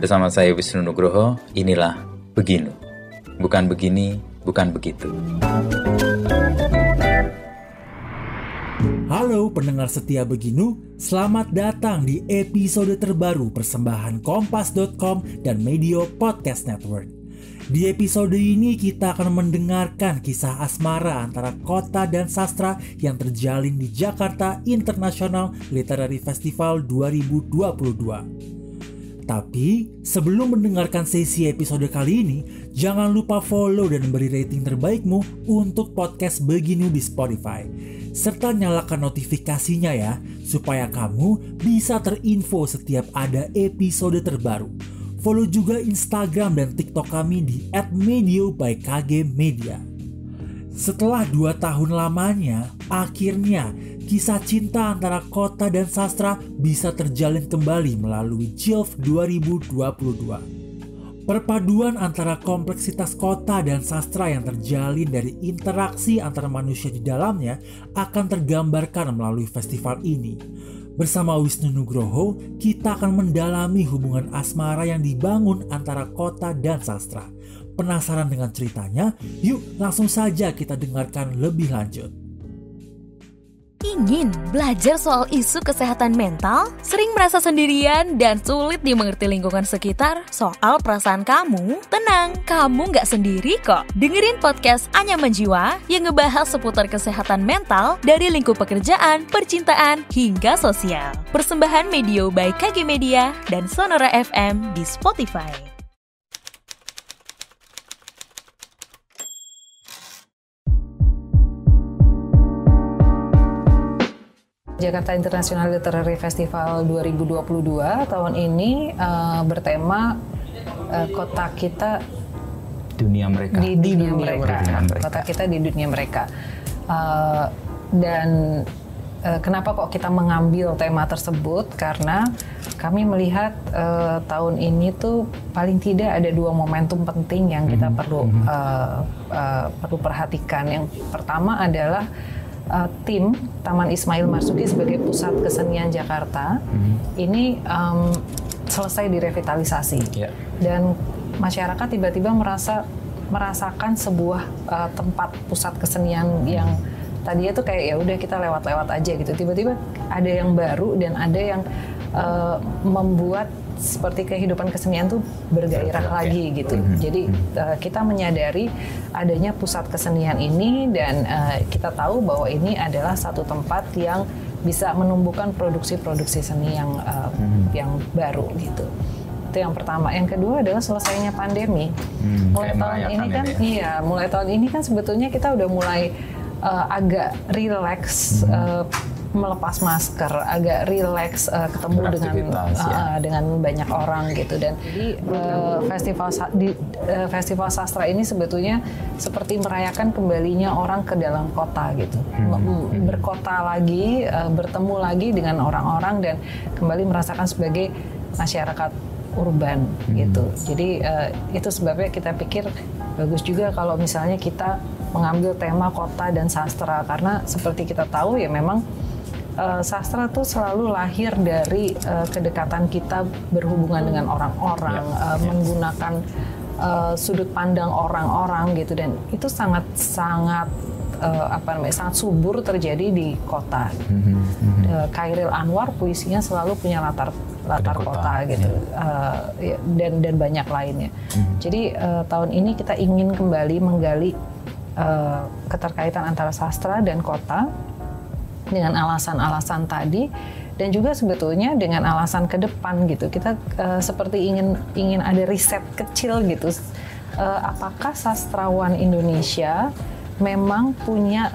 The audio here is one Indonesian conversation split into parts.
Bersama saya Wisnu Nugroho, inilah Beginu. Bukan begini, bukan begitu. Halo pendengar setia Beginu, selamat datang di episode terbaru persembahan Kompas.com dan Medio Podcast Network. Di episode ini kita akan mendengarkan kisah asmara antara kota dan sastra yang terjalin di Jakarta International Literary Festival 2022. Tapi sebelum mendengarkan sesi episode kali ini, jangan lupa follow dan beri rating terbaikmu untuk podcast Beginu di Spotify. Serta nyalakan notifikasinya ya, supaya kamu bisa terinfo setiap ada episode terbaru. Follow juga Instagram dan TikTok kami di @medio_by_kg_media. Setelah 2 tahun lamanya, akhirnya kisah cinta antara kota dan sastra bisa terjalin kembali melalui JILF 2022. Perpaduan antara kompleksitas kota dan sastra yang terjalin dari interaksi antara manusia di dalamnya akan tergambarkan melalui festival ini. Bersama Wisnu Nugroho, kita akan mendalami hubungan asmara yang dibangun antara kota dan sastra. Penasaran dengan ceritanya? Yuk langsung saja kita dengarkan lebih lanjut. Ingin belajar soal isu kesehatan mental? Sering merasa sendirian dan sulit dimengerti lingkungan sekitar soal perasaan kamu? Tenang, kamu nggak sendiri kok. Dengerin podcast Anyaman Jiwa yang ngebahas seputar kesehatan mental dari lingkup pekerjaan, percintaan, hingga sosial. Persembahan Medio by KG Media dan Sonora FM di Spotify. Jakarta International Literary Festival 2022 tahun ini bertema kota kita Dunia mereka. di dunia mereka. Kota kita di dunia mereka. Dan kenapa kok kita mengambil tema tersebut? Karena kami melihat tahun ini tuh paling tidak ada 2 momentum penting yang kita perlu perhatikan. Yang pertama adalah tim Taman Ismail Marzuki sebagai pusat kesenian Jakarta ini selesai direvitalisasi dan masyarakat tiba-tiba merasakan sebuah tempat pusat kesenian yang tadinya tuh kayak ya udah kita lewat-lewat aja gitu, tiba-tiba ada yang baru dan ada yang membuat seperti kehidupan kesenian tuh bergairah lagi gitu. Jadi kita menyadari adanya pusat kesenian ini dan kita tahu bahwa ini adalah satu tempat yang bisa menumbuhkan produksi-produksi seni yang baru gitu. Itu yang pertama. Yang kedua adalah selesainya pandemi. Mulai tahun ini kan sebetulnya kita udah mulai agak rileks melepas masker, agak rileks ketemu dengan banyak orang gitu. Dan jadi festival sastra ini sebetulnya seperti merayakan kembalinya orang ke dalam kota gitu, berkota lagi, bertemu lagi dengan orang-orang dan kembali merasakan sebagai masyarakat urban gitu. Jadi itu sebabnya kita pikir bagus juga kalau misalnya kita mengambil tema kota dan sastra, karena seperti kita tahu ya memang sastra tuh selalu lahir dari kedekatan kita berhubungan dengan orang-orang, menggunakan sudut pandang orang-orang gitu, dan itu sangat subur terjadi di kota. Khairil Anwar puisinya selalu punya latar kota gitu, dan banyak lainnya. Jadi tahun ini kita ingin kembali menggali keterkaitan antara sastra dan kota dengan alasan-alasan tadi, dan juga sebetulnya dengan alasan ke depan gitu. Kita seperti ingin ada riset kecil gitu. Apakah sastrawan Indonesia memang punya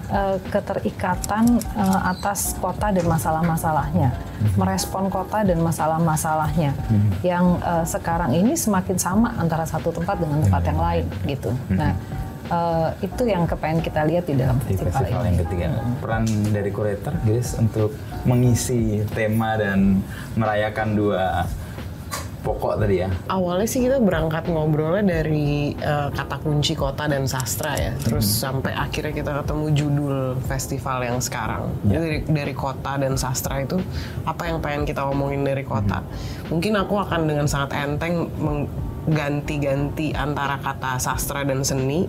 keterikatan atas kota dan masalah-masalahnya, merespon kota dan masalah-masalahnya yang sekarang ini semakin sama antara satu tempat dengan tempat yang lain gitu. Nah, itu yang kepengen kita lihat di dalam festival ini. Yang ketiga, peran dari kurator guys untuk mengisi tema dan merayakan 2 pokok tadi ya. Awalnya sih kita berangkat ngobrolnya dari kata kunci kota dan sastra ya, terus sampai akhirnya kita ketemu judul festival yang sekarang. Jadi dari kota dan sastra itu apa yang pengen kita omongin dari kota. Mungkin aku akan dengan sangat enteng ganti-ganti antara kata sastra dan seni,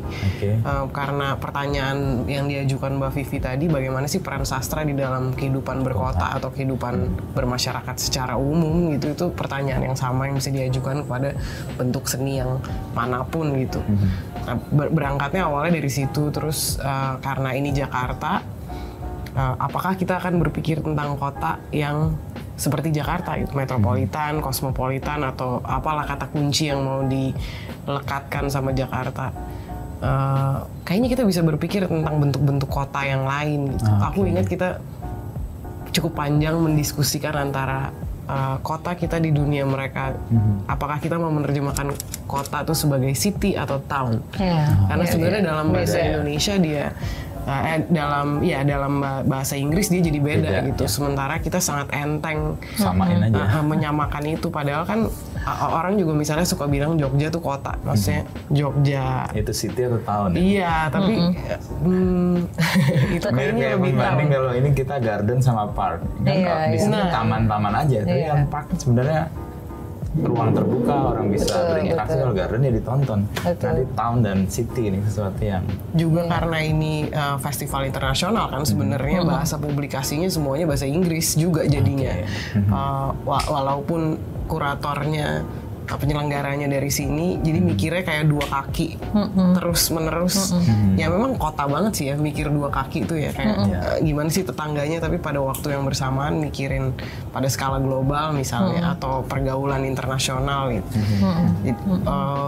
karena pertanyaan yang diajukan Mbak Vivi tadi, bagaimana sih peran sastra di dalam kehidupan berkota atau kehidupan bermasyarakat secara umum gitu, itu pertanyaan yang sama yang bisa diajukan kepada bentuk seni yang manapun gitu. Nah, berangkatnya awalnya dari situ, terus karena ini Jakarta, apakah kita akan berpikir tentang kota yang seperti Jakarta, gitu, metropolitan, kosmopolitan, atau apalah kata kunci yang mau dilekatkan sama Jakarta. Kayaknya kita bisa berpikir tentang bentuk-bentuk kota yang lain. Gitu. Aku ingat kita cukup panjang mendiskusikan antara kota kita di dunia mereka. Apakah kita mau menerjemahkan kota itu sebagai city atau town? Karena sebenarnya dalam bahasa Indonesia dia dalam bahasa Inggris dia jadi beda gitu. Sementara kita sangat enteng samain aja, menyamakan itu. Padahal kan orang juga misalnya suka bilang Jogja tuh kota, maksudnya Jogja itu city atau town? Iya, tapi itu kayaknya lebih mending kalau ini kita garden sama park. Kan di sini taman-taman aja, tapi kan park sebenarnya ruang terbuka, orang bisa berinteraksi. Kalau garden ya ditonton. Nanti town dan city ini sesuatu yang juga karena ini festival internasional kan sebenarnya bahasa publikasinya semuanya bahasa Inggris juga jadinya. Walaupun kuratornya penyelenggaranya dari sini, jadi mikirnya kayak dua kaki terus menerus. Ya memang kota banget sih ya mikir dua kaki itu ya, kayak gimana sih tetangganya, tapi pada waktu yang bersamaan mikirin pada skala global misalnya atau pergaulan internasional gitu.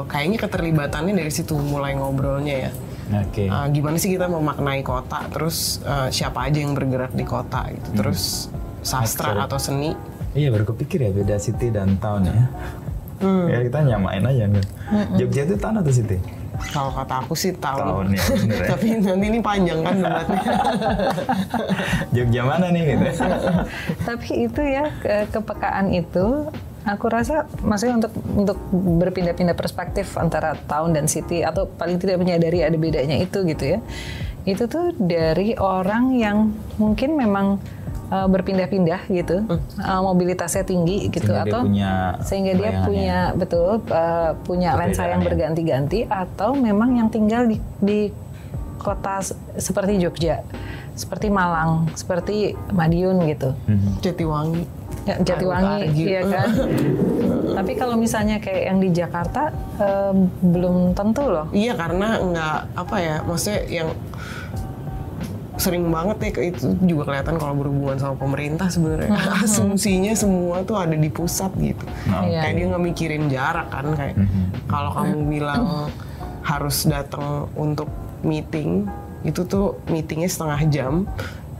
Kayaknya keterlibatannya dari situ mulai ngobrolnya ya. Gimana sih kita memaknai kota, terus siapa aja yang bergerak di kota gitu, terus sastra atau seni. Iya, baru kepikir ya beda city dan town ya. Ya kita nyamain aja kan. Jogja itu town atau city? Kalau kata aku sih town ya, bener ya. Tapi nanti ini panjang kan debatnya. Jogja mana nih gitu. Tapi itu ya kepekaan itu, aku rasa maksudnya untuk berpindah-pindah perspektif antara town dan city, atau paling tidak menyadari ada bedanya itu gitu ya. Itu tuh dari orang yang mungkin memang berpindah-pindah gitu, mobilitasnya tinggi gitu, sehingga dia punya lensa yang berganti-ganti, atau memang yang tinggal di kota seperti Jogja, seperti Malang, seperti Madiun gitu, Jatiwangi, iya kan. Tapi kalau misalnya kayak yang di Jakarta belum tentu loh. Iya, karena maksudnya yang sering banget ya, itu juga kelihatan kalau berhubungan sama pemerintah sebenarnya. Asumsinya semua tuh ada di pusat gitu. Kayak dia nggak mikirin jarak kan, kayak kalau kamu bilang harus datang untuk meeting, itu tuh meetingnya setengah jam,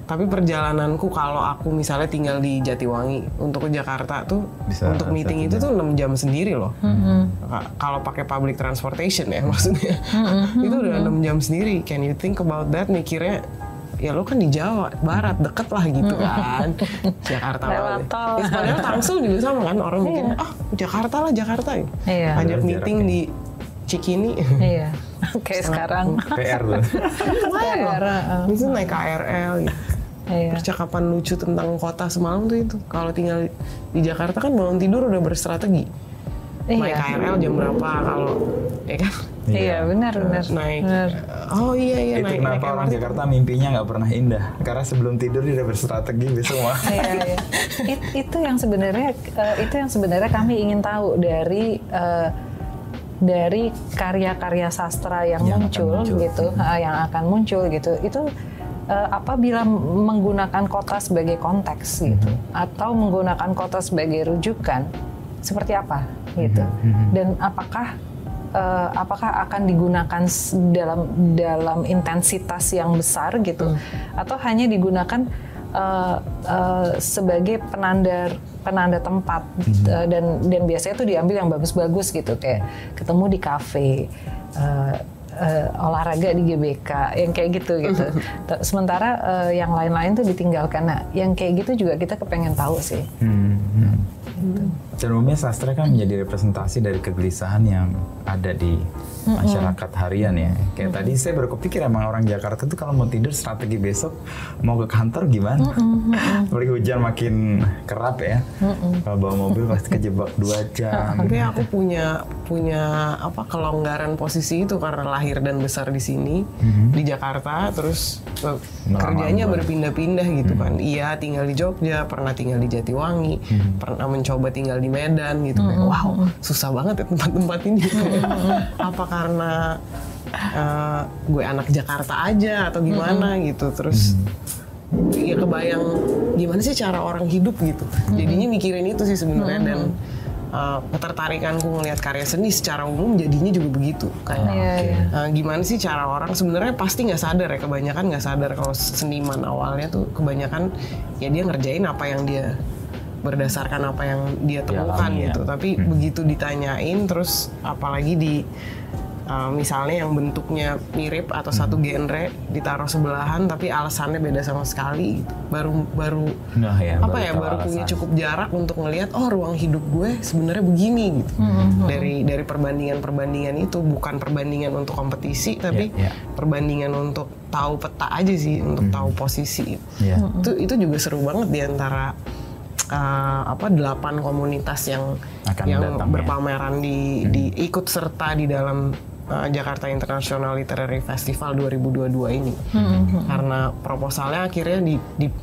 tapi perjalananku kalau aku misalnya tinggal di Jatiwangi untuk ke Jakarta tuh bisa untuk meeting itu tuh 6 jam sendiri loh. Kalau pakai public transportation ya maksudnya. Itu udah 6 jam sendiri. Can you think about that? Mikirnya ya lo kan di Jawa Barat, deket lah gitu kan. Jakarta lewat tol. Padahal Tangsel juga sama kan, orang mikirnya Jakarta lah, Jakarta ya. Ajak meeting di Cikini. Iya. Kayak sekarang. PR tuh. Itu naik KRL gitu. Percakapan lucu tentang kota semalam tuh itu. Kalau tinggal di Jakarta kan bangun tidur udah berstrategi. Naik KRL jam berapa kalau ya kan? Iya, benar. Naik. Itu naik. Kenapa orang Jakarta mimpinya nggak pernah indah? Karena sebelum tidur dia udah berstrategi semua. Iya. Itu yang sebenarnya kami ingin tahu dari karya-karya sastra yang muncul gitu, yang akan muncul gitu. Itu apabila menggunakan kota sebagai konteks gitu, atau menggunakan kota sebagai rujukan, seperti apa gitu, dan apakah akan digunakan dalam intensitas yang besar gitu, atau hanya digunakan sebagai penanda tempat, dan biasanya itu diambil yang bagus-bagus gitu, kayak ketemu di kafe, olahraga di GBK, yang kayak gitu. Sementara yang lain-lain tuh ditinggalkan. Nah, yang kayak gitu juga kita kepengen tahu sih. Secara umumnya sastra kan menjadi representasi dari kegelisahan yang ada di masyarakat harian ya. Kayak tadi saya baru kepikir emang orang Jakarta tuh kalau mau tidur strategi besok mau ke kantor gimana? Apalagi hujan makin kerap ya. Kalau bawa mobil pasti kejebak 2 jam. Tapi aku punya kelonggaran posisi itu karena lahir dan besar di sini di Jakarta, terus kerjanya berpindah-pindah gitu kan. Iya, tinggal di Jogja, pernah tinggal di Jatiwangi, pernah mencoba tinggal di Medan gitu. Kayak, wow, susah banget ya tempat-tempat ini. Apa karena gue anak Jakarta aja atau gimana gitu. Terus ya kebayang gimana sih cara orang hidup gitu. Jadinya mikirin itu sih sebenarnya. Dan ketertarikanku ngelihat karya seni secara umum jadinya juga begitu. Kayak gimana sih cara orang sebenarnya pasti nggak sadar ya, kebanyakan nggak sadar kalau seniman awalnya tuh kebanyakan ya dia ngerjain apa yang dia berdasarkan apa yang dia temukan gitu. Tapi begitu ditanyain, terus apalagi di misalnya yang bentuknya mirip atau satu genre ditaruh sebelahan tapi alasannya beda sama sekali gitu. Baru punya cukup jarak untuk ngelihat ruang hidup gue sebenarnya begini gitu. Dari perbandingan itu, bukan perbandingan untuk kompetisi tapi perbandingan untuk tahu peta aja sih, untuk tahu posisi. Itu juga seru banget di antara 8 komunitas yang berpameran di ikut serta di dalam Jakarta International Literary Festival 2022 ini. Karena proposalnya akhirnya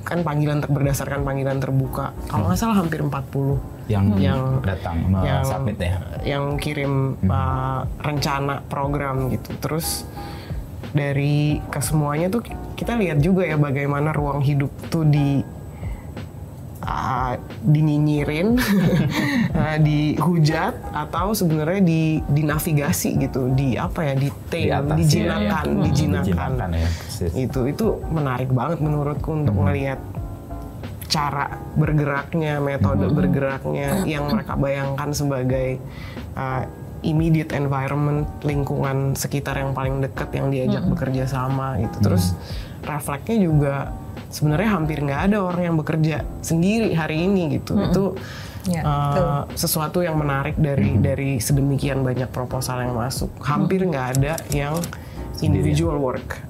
kan berdasarkan panggilan terbuka. Kalau nggak salah hampir 40 yang datang submit ya. Yang kirim rencana program gitu. Terus dari kesemuanya tuh kita lihat juga ya bagaimana ruang hidup tuh dinyinyirin, dihujat, atau sebenarnya dinavigasi gitu, dijinakan. Ya, itu menarik banget menurutku untuk melihat cara bergeraknya, metode bergeraknya yang mereka bayangkan sebagai immediate environment, lingkungan sekitar yang paling dekat yang diajak bekerja sama gitu. Terus refleksnya juga sebenarnya hampir nggak ada orang yang bekerja sendiri hari ini gitu. Itu sesuatu yang menarik dari sedemikian banyak proposal yang masuk. Hampir nggak ada yang individual work.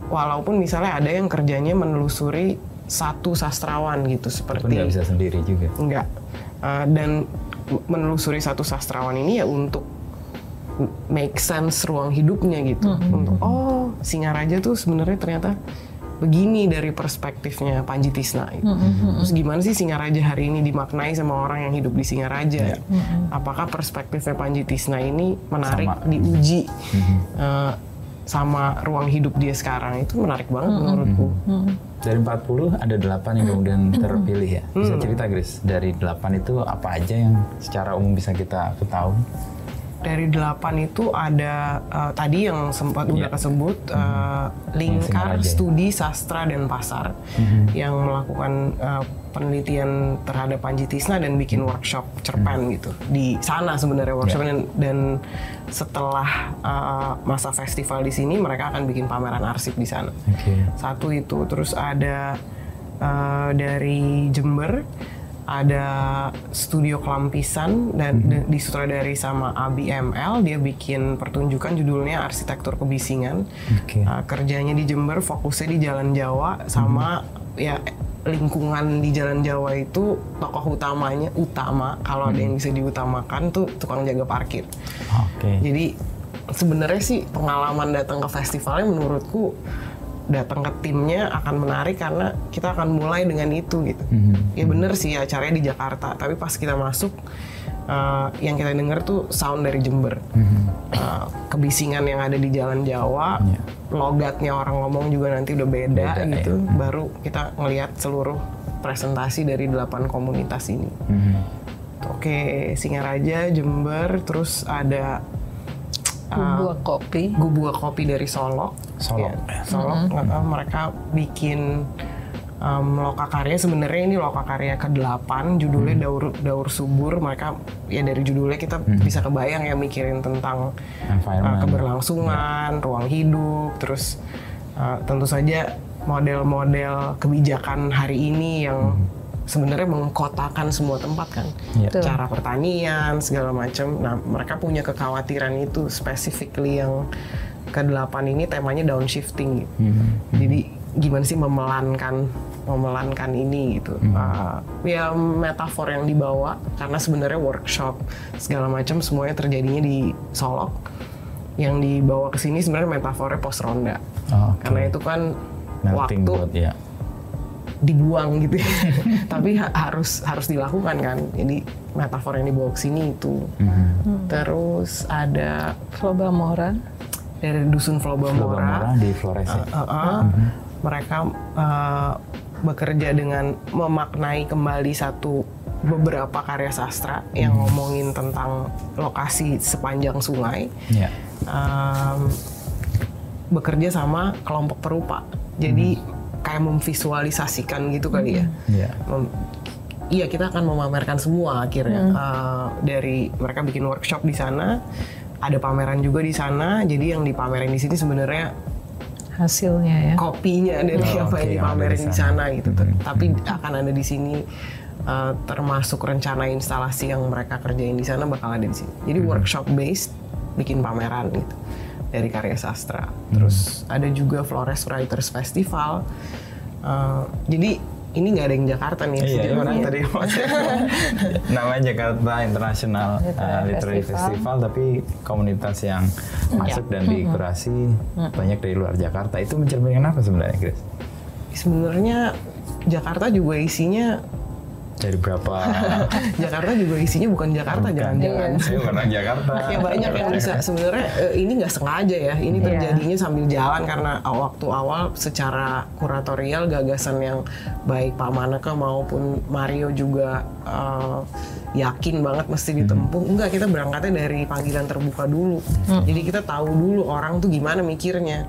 Walaupun misalnya ada yang kerjanya menelusuri satu sastrawan gitu, seperti nggak bisa sendiri juga. Nggak. Dan menelusuri satu sastrawan ini ya untuk make sense ruang hidupnya gitu. Untuk Singaraja tuh sebenarnya ternyata begini dari perspektifnya Panji Tisna. Terus gimana sih Singaraja hari ini dimaknai sama orang yang hidup di Singaraja? Apakah perspektifnya Panji Tisna ini menarik diuji sama ruang hidup dia sekarang? Itu menarik banget menurutku. Dari 40 ada 8 yang kemudian terpilih ya. Bisa cerita Grace, dari 8 itu apa aja yang secara umum bisa kita ketahui? Dari 8 itu ada tadi yang sempat udah kesebut Lingkar Studi Sastra dan Pasar yang melakukan penelitian terhadap Panji Tisna dan bikin workshop cerpen gitu di sana sebenarnya workshopnya. Dan setelah masa festival di sini mereka akan bikin pameran arsip di sana. Satu itu. Terus ada dari Jember ada Studio Kelampisan dan disutradari sama Abi ML. Dia bikin pertunjukan judulnya Arsitektur Kebisingan. Kerjanya di Jember, fokusnya di Jalan Jawa sama ya lingkungan di Jalan Jawa itu tokoh utama kalau ada yang bisa diutamakan tuh tukang jaga parkir. Jadi sebenarnya sih pengalaman datang ke festivalnya menurutku datang ke timnya akan menarik karena kita akan mulai dengan itu gitu. Ya bener sih acaranya di Jakarta, tapi pas kita masuk yang kita denger tuh sound dari Jember. Kebisingan yang ada di Jalan Jawa, logatnya orang ngomong juga nanti udah beda gitu. Baru kita ngelihat seluruh presentasi dari 8 komunitas ini. Singaraja, Jember, terus ada Gubua Kopi dari Solok. Mereka bikin lokakarya. Sebenarnya ini lokakarya ke-8, judulnya Daur Subur. Mereka ya dari judulnya kita bisa kebayang ya mikirin tentang keberlangsungan, ruang hidup, terus tentu saja model-model kebijakan hari ini yang sebenarnya mengkotakan semua tempat kan, cara pertanian segala macam. Nah mereka punya kekhawatiran itu, specifically yang ke-8 ini temanya downshifting gitu. Jadi gimana sih memelankan ini gitu. Ya metafor yang dibawa karena sebenarnya workshop segala macam semuanya terjadinya di Solok. Yang dibawa ke sini sebenarnya metafornya pos ronda. Karena itu kan melting waktu dibuang gitu ya. Tapi harus dilakukan kan. Jadi metafor yang dibawa ke sini itu. Terus ada Flobamora dari dusun Flobamora di Flores. Mereka bekerja dengan memaknai kembali beberapa karya sastra yang ngomongin tentang lokasi sepanjang sungai. Bekerja sama kelompok perupa. Jadi kayak memvisualisasikan gitu kali ya. Iya, kita akan memamerkan semua akhirnya. Dari mereka bikin workshop di sana, ada pameran juga di sana. Jadi yang dipamerin di sini sebenarnya hasilnya ya. Kopinya dari apa yang dipamerin di sana gitu. Tapi akan ada di sini termasuk rencana instalasi yang mereka kerjain di sana bakal ada di sini. Jadi workshop based bikin pameran gitu dari karya sastra. Terus ada juga Flores Writers Festival. Jadi ini nggak ada yang Jakarta nih. Tadi namanya Jakarta International Literary Festival, tapi komunitas yang masuk dan dikurasi banyak dari luar Jakarta. Itu mencerminkan apa sebenarnya, Grace? Sebenarnya Jakarta juga isinya dari berapa? Jakarta juga isinya bukan Jakarta, jangan-jangan. Saya bukan Jakarta. Ya banyak yang bisa. Sebenarnya ini nggak sengaja ya. Ini terjadinya sambil jalan karena waktu awal secara kuratorial gagasan yang baik Pak Maneka maupun Mario juga yakin banget mesti ditempuh. Enggak, kita berangkatnya dari panggilan terbuka dulu. Jadi kita tahu dulu orang tuh gimana mikirnya.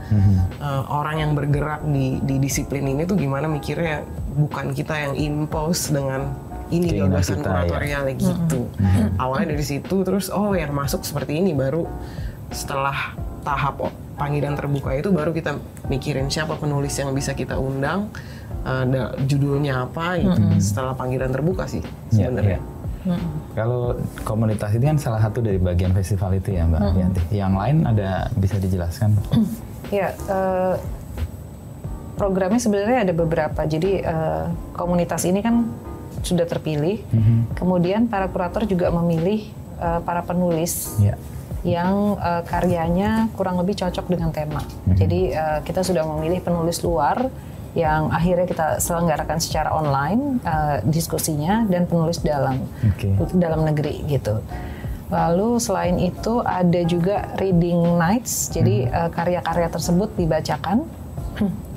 Orang yang bergerak di disiplin ini tuh gimana mikirnya. Bukan kita yang impose dengan ini gagasan kuratorialnya gitu. Awalnya dari situ, terus yang masuk seperti ini, baru setelah tahap panggilan terbuka itu baru kita mikirin siapa penulis yang bisa kita undang, judulnya apa gitu. Setelah panggilan terbuka sih sebenarnya. Kalau komunitas ini kan salah satu dari bagian festival itu ya Mbak Yanti. Yang lain ada bisa dijelaskan? Ya. Programnya sebenarnya ada beberapa. Jadi komunitas ini kan sudah terpilih. Kemudian para kurator juga memilih para penulis yang karyanya kurang lebih cocok dengan tema. Jadi kita sudah memilih penulis luar yang akhirnya kita selenggarakan secara online diskusinya, dan penulis dalam negeri gitu. Lalu selain itu ada juga reading nights. Jadi karya-karya tersebut dibacakan.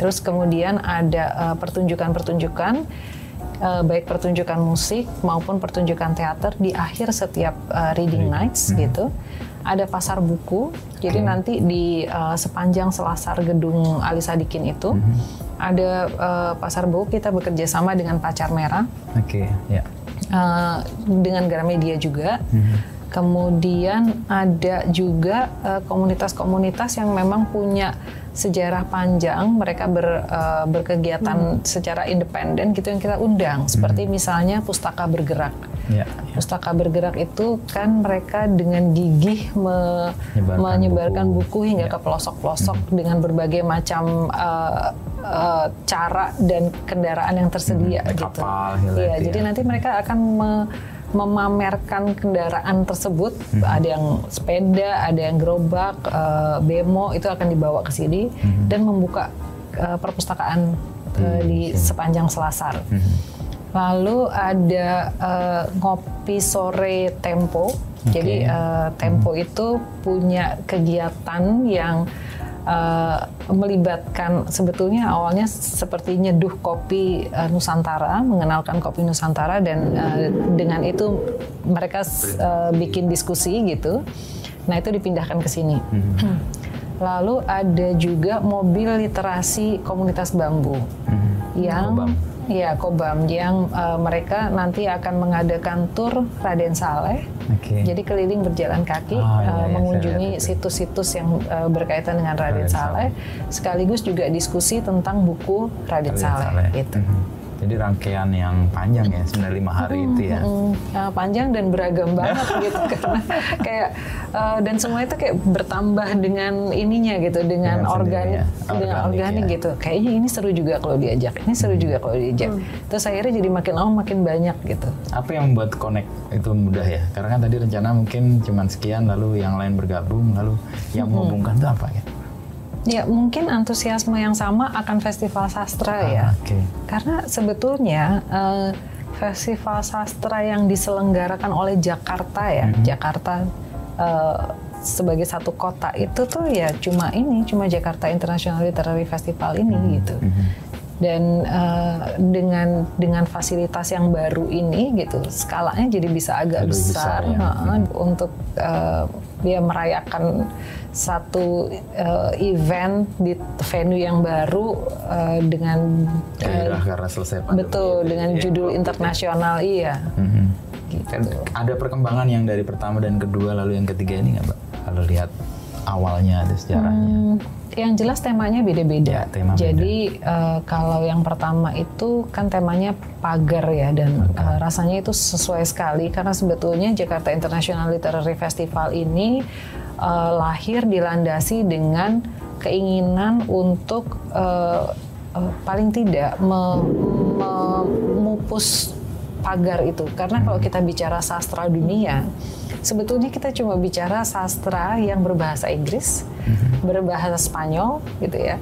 Terus kemudian ada pertunjukan-pertunjukan, baik pertunjukan musik maupun pertunjukan teater di akhir setiap reading nights gitu. Ada pasar buku, jadi nanti di sepanjang selasar gedung Ali Sadikin itu ada pasar buku. Kita bekerja sama dengan Pacar Merah, dengan Gramedia juga. Kemudian ada juga komunitas-komunitas yang memang punya sejarah panjang, mereka berkegiatan secara independen gitu yang kita undang. Seperti misalnya Pustaka Bergerak. Pustaka Bergerak itu kan mereka dengan gigih menyebarkan buku hingga ke pelosok-pelosok dengan berbagai macam cara dan kendaraan yang tersedia gitu. Jadi nanti mereka akan memamerkan kendaraan tersebut. Ada yang sepeda, ada yang gerobak, bemo, itu akan dibawa ke sini dan membuka perpustakaan di sepanjang selasar. Lalu ada ngopi sore Tempo. Jadi Tempo itu punya kegiatan yang melibatkan, sebetulnya awalnya seperti nyeduh kopi Nusantara, mengenalkan kopi Nusantara, dan dengan itu mereka bikin diskusi gitu. Nah itu dipindahkan ke sini. Lalu ada juga mobil literasi komunitas bambu yang Kobam, yang mereka nanti akan mengadakan tur Raden Saleh. Jadi keliling berjalan kaki, mengunjungi situs-situs yang berkaitan dengan Raden Saleh, sekaligus juga diskusi tentang buku Raden Saleh gitu. Jadi rangkaian yang panjang ya, sebenarnya 5 hari itu ya. Panjang dan beragam banget gitu karena kayak dan semua itu kayak bertambah dengan ininya gitu, dengan organik ya. Gitu. Kayaknya ini seru juga kalau diajak, ini seru juga kalau diajak. Terus akhirnya jadi makin banyak gitu. Apa yang membuat connect itu mudah ya? Karena kan tadi rencana mungkin cuma sekian, lalu yang lain bergabung, lalu yang menghubungkan itu apa ya? Ya mungkin antusiasme yang sama akan festival sastra ya. Okay. Karena sebetulnya festival sastra yang diselenggarakan oleh Jakarta ya, Jakarta sebagai satu kota itu tuh ya cuma Jakarta International Literary Festival ini gitu. Dan dengan fasilitas yang baru ini gitu, skalanya jadi bisa agak besar ya. Untuk dia merayakan satu event di venue yang baru dengan karena selesai pandemi. Betul, dengan judul internasional gitu. Ada perkembangan yang dari pertama dan kedua lalu yang ketiga ini nggak, Mbak? Kalau lihat awalnya ada sejarahnya. Yang jelas temanya beda-beda. Ya, jadi kalau yang pertama itu kan temanya pagar ya, dan rasanya itu sesuai sekali karena sebetulnya Jakarta International Literary Festival ini lahir dilandasi dengan keinginan untuk paling tidak memupus pagar itu. Karena kalau kita bicara sastra dunia, sebetulnya kita cuma bicara sastra yang berbahasa Inggris, berbahasa Spanyol gitu ya,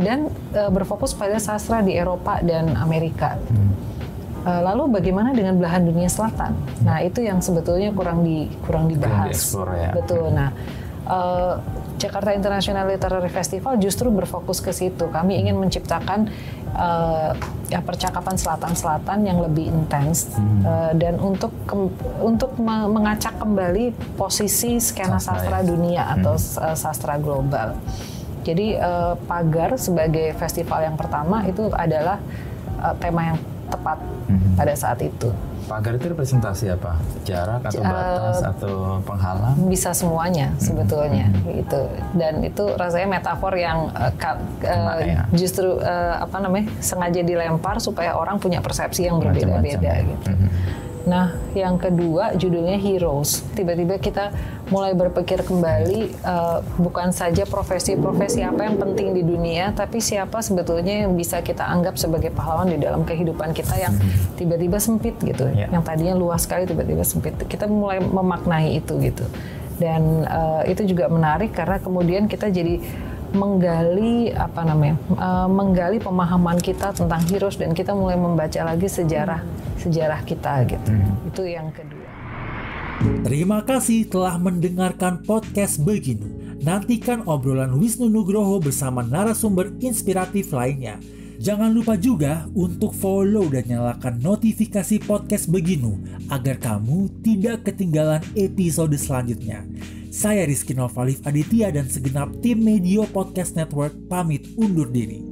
dan berfokus pada sastra di Eropa dan Amerika. Lalu bagaimana dengan belahan dunia selatan? Nah itu yang sebetulnya kurang dibahas. Ya. Betul. Nah Jakarta International Literary Festival justru berfokus ke situ. Kami ingin menciptakan percakapan selatan-selatan yang lebih intens dan untuk mengacak kembali posisi skena sastra dunia atau sastra global. Jadi pagar sebagai festival yang pertama itu adalah tema yang tepat pada saat itu. Pagar itu representasi apa? Jarak atau batas atau penghalang? Bisa semuanya sebetulnya gitu. Dan itu rasanya metafor yang justru sengaja dilempar supaya orang punya persepsi yang berbeda-beda gitu. Nah, yang kedua judulnya Heroes. Tiba-tiba kita mulai berpikir kembali bukan saja profesi-profesi apa yang penting di dunia, tapi siapa sebetulnya yang bisa kita anggap sebagai pahlawan di dalam kehidupan kita yang tiba-tiba sempit gitu. Yang tadinya luas sekali tiba-tiba sempit. Kita mulai memaknai itu gitu. Dan itu juga menarik karena kemudian kita jadi menggali pemahaman kita tentang heroes dan kita mulai membaca lagi sejarah kita gitu. Itu yang kedua. Terima kasih telah mendengarkan podcast Beginu. Nantikan obrolan Wisnu Nugroho bersama narasumber inspiratif lainnya. Jangan lupa juga untuk follow dan nyalakan notifikasi podcast Beginu agar kamu tidak ketinggalan episode selanjutnya. Saya Rizky Novalif Aditya dan segenap tim Medio Podcast Network pamit undur diri.